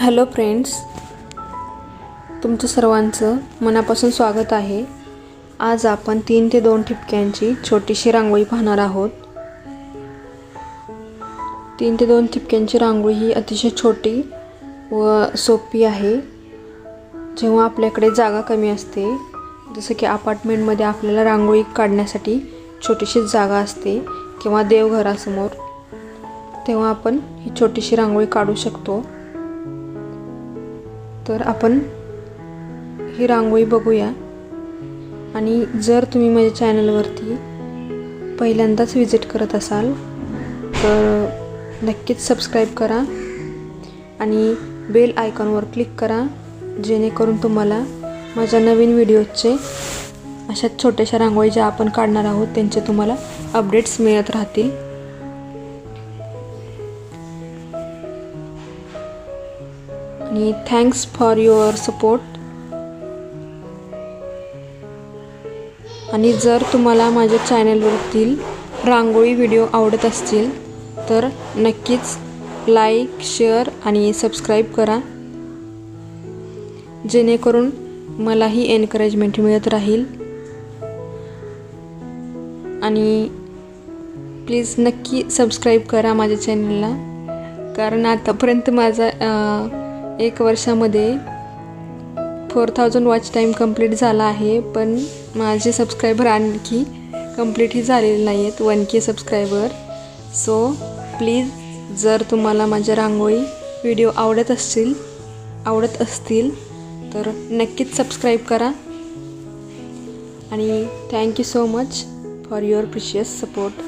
Hello friends, तुमचं सर्वांचं मनापासून स्वागत आहे। आज आपण 3 ते 2 ठिपक्यांची छोटीशी रांगोळी पाहणार आहोत। 3 ते 2 ठिपक्यांची रांगोळी ही अतिशय छोटी व सोपी आहे। जेव्हा आपल्याकडे जागा कमी असते, जसं की अपार्टमेंटमध्ये आपल्याला रांगोळी काढण्यासाठी छोटीशी जागा असते किंवा देवघरासमोर, तेव्हा आपण ही छोटीशी रांगोळी काढू शकतो। तर आपण ही रांगोळी बघूया। आणि जर तुम्ही माझ्या चॅनलवरती पहिल्यांदाच विजिट करत असाल तर नक्कीच सबस्क्राईब करा आणि बेल आयकॉनवर क्लिक करा, जेणेकरून तुम्हाला माझ्या नवीन व्हिडिओचे अशा छोट्याशा रांगोळी ज्या आपण काढणार आहोत त्यांचे तुम्हाला अपडेट्स मिळत राहतील। आणि थँक्स फॉर युअर सपोर्ट। आणि जर तुम्हाला माझ्या चॅनलवरील रांगोळी व्हिडिओ आवडत असतील तर नक्कीच लाईक, शेअर आणि सबस्क्राईब करा, जेणेकरून मलाही एनकरेजमेंट मिळत राहील। आणि प्लीज नक्की सबस्क्राईब करा माझ्या चॅनलला, कारण आतापर्यंत माझा 1 वर्षामध्ये 4000 वॉच टाईम कंप्लीट झाला आहे, पण माझे सबस्क्रायबर आणखी कंप्लीटही झालेले नाही आहेत, 1K सबस्क्रायबर। सो प्लीज, जर तुम्हाला माझ्या रांगोळी व्हिडिओ आवडत असतील तर नक्कीच सबस्क्राईब करा। आणि thank you so much for your precious support.